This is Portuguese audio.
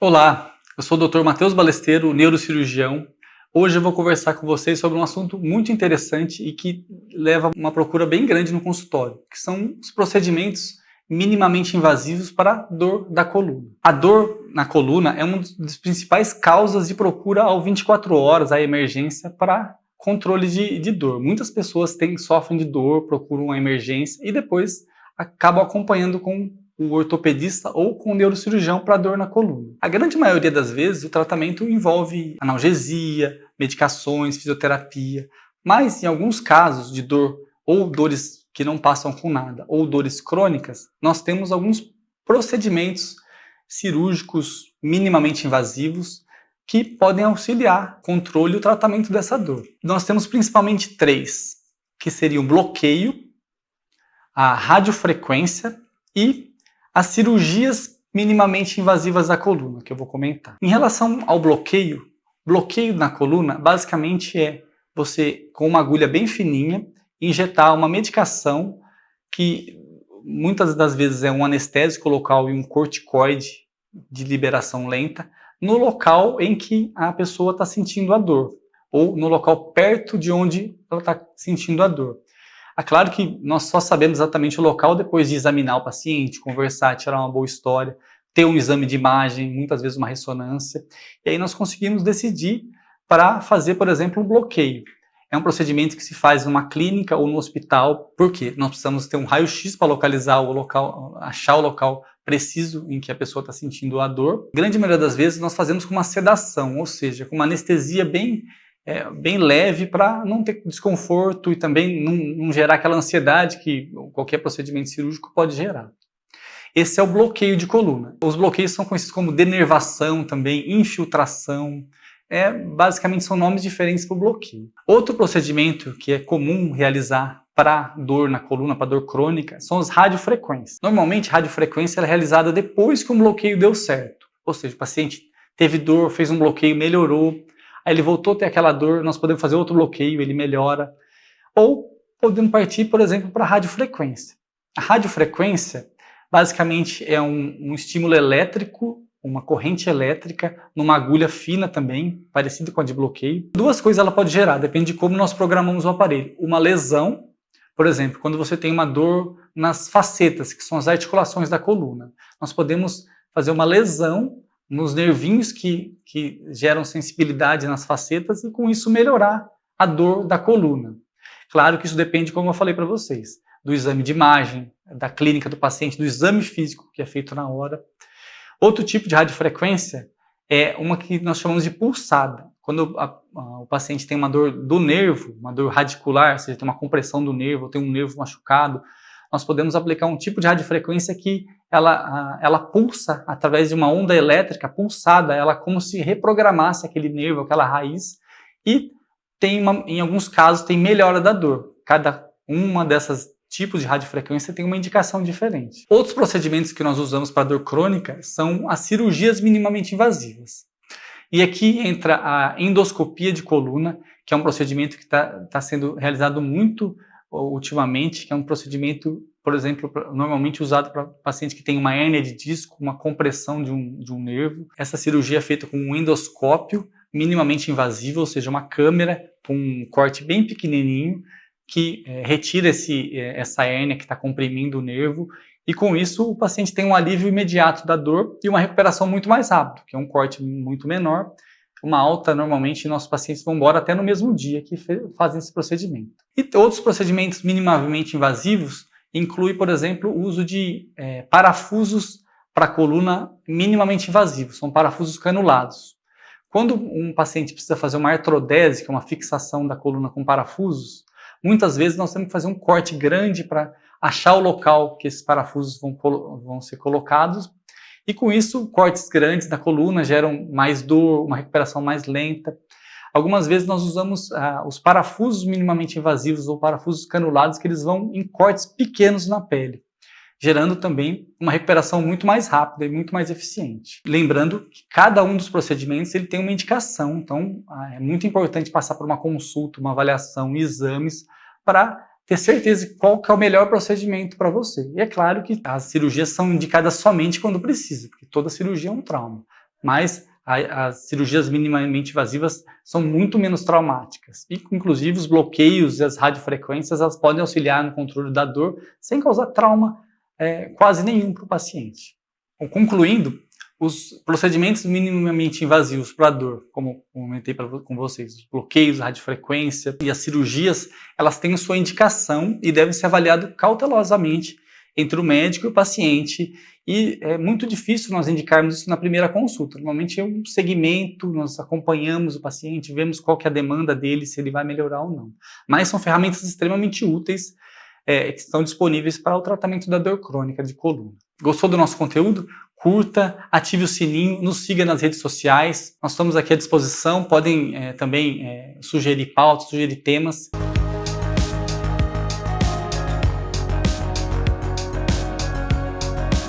Olá, eu sou o Dr. Matheus Balesteiro, neurocirurgião. Hoje eu vou conversar com vocês sobre um assunto muito interessante e que leva uma procura bem grande no consultório, que são os procedimentos minimamente invasivos para dor da coluna. A dor na coluna é uma das principais causas de procura ao 24 horas, à emergência, para controle de dor. Muitas pessoas sofrem de dor, procuram a emergência e depois acabam acompanhando com o ortopedista ou com o neurocirurgião para dor na coluna. A grande maioria das vezes o tratamento envolve analgesia, medicações, fisioterapia, mas em alguns casos de dor ou dores que não passam com nada ou dores crônicas, nós temos alguns procedimentos cirúrgicos minimamente invasivos que podem auxiliar o controle e o tratamento dessa dor. Nós temos principalmente três, que seriam o bloqueio, a radiofrequência e as cirurgias minimamente invasivas da coluna, que eu vou comentar. Em relação ao bloqueio na coluna basicamente é você, com uma agulha bem fininha, injetar uma medicação que muitas das vezes é um anestésico local e um corticoide de liberação lenta, no local em que a pessoa está sentindo a dor, ou no local perto de onde ela está sentindo a dor. É claro que nós só sabemos exatamente o local depois de examinar o paciente, conversar, tirar uma boa história, ter um exame de imagem, muitas vezes uma ressonância, e aí nós conseguimos decidir para fazer, por exemplo, um bloqueio. É um procedimento que se faz numa clínica ou no hospital, porque nós precisamos ter um raio-x para localizar o local, achar o local preciso em que a pessoa está sentindo a dor. A grande maioria das vezes nós fazemos com uma sedação, ou seja, com uma anestesia bem leve para não ter desconforto e também não gerar aquela ansiedade que qualquer procedimento cirúrgico pode gerar. Esse é o bloqueio de coluna. Os bloqueios são conhecidos como denervação também, infiltração. Basicamente são nomes diferentes para o bloqueio. Outro procedimento que é comum realizar para dor na coluna, para dor crônica, são as radiofrequências. Normalmente, a radiofrequência é realizada depois que um bloqueio deu certo. Ou seja, o paciente teve dor, fez um bloqueio, melhorou, aí ele voltou a ter aquela dor, nós podemos fazer outro bloqueio, ele melhora. Ou podemos partir, por exemplo, para a radiofrequência. A radiofrequência, basicamente, é um estímulo elétrico, uma corrente elétrica, numa agulha fina também, parecida com a de bloqueio. Duas coisas ela pode gerar, depende de como nós programamos o aparelho. Uma lesão, por exemplo, quando você tem uma dor nas facetas, que são as articulações da coluna. Nós podemos fazer uma lesão nos nervinhos que geram sensibilidade nas facetas e com isso melhorar a dor da coluna. Claro que isso depende, como eu falei para vocês, do exame de imagem, da clínica do paciente, do exame físico que é feito na hora. Outro tipo de radiofrequência é uma que nós chamamos de pulsada. Quando o paciente tem uma dor do nervo, uma dor radicular, ou seja, tem uma compressão do nervo, tem um nervo machucado, nós podemos aplicar um tipo de radiofrequência que ela pulsa através de uma onda elétrica pulsada, ela como se reprogramasse aquele nervo, aquela raiz, e em alguns casos tem melhora da dor. Cada uma dessas tipos de radiofrequência tem uma indicação diferente. Outros procedimentos que nós usamos para dor crônica são as cirurgias minimamente invasivas. E aqui entra a endoscopia de coluna, que é um procedimento que está sendo realizado muito ultimamente, que é um procedimento, por exemplo, normalmente usado para paciente que tem uma hérnia de disco, uma compressão de um nervo. Essa cirurgia é feita com um endoscópio minimamente invasivo, ou seja, uma câmera com um corte bem pequenininho, que retira essa hérnia que está comprimindo o nervo, e com isso o paciente tem um alívio imediato da dor e uma recuperação muito mais rápida, que é um corte muito menor, uma alta. Normalmente nossos pacientes vão embora até no mesmo dia que fazem esse procedimento. E outros procedimentos minimamente invasivos incluem, por exemplo, o uso de parafusos para a coluna minimamente invasivos, são parafusos canulados. Quando um paciente precisa fazer uma artrodese, que é uma fixação da coluna com parafusos, muitas vezes nós temos que fazer um corte grande para achar o local que esses parafusos vão ser colocados, e com isso cortes grandes da coluna geram mais dor, uma recuperação mais lenta. Algumas vezes nós usamos os parafusos minimamente invasivos ou parafusos canulados, que eles vão em cortes pequenos na pele, gerando também uma recuperação muito mais rápida e muito mais eficiente. Lembrando que cada um dos procedimentos ele tem uma indicação, então é muito importante passar por uma consulta, uma avaliação, exames, para ter certeza de qual que é o melhor procedimento para você. E é claro que as cirurgias são indicadas somente quando precisa, porque toda cirurgia é um trauma. mas as cirurgias minimamente invasivas são muito menos traumáticas. E, inclusive, os bloqueios e as radiofrequências elas podem auxiliar no controle da dor sem causar trauma quase nenhum para o paciente. Bom, concluindo, os procedimentos minimamente invasivos para a dor, como comentei com vocês, os bloqueios, a radiofrequência e as cirurgias, elas têm sua indicação e devem ser avaliados cautelosamente entre o médico e o paciente, e é muito difícil nós indicarmos isso na primeira consulta. Normalmente é um segmento, nós acompanhamos o paciente, vemos qual que é a demanda dele, se ele vai melhorar ou não. Mas são ferramentas extremamente úteis que estão disponíveis para o tratamento da dor crônica de coluna. Gostou do nosso conteúdo? Curta, ative o sininho, nos siga nas redes sociais. Nós estamos aqui à disposição, podem também sugerir pautas, sugerir temas.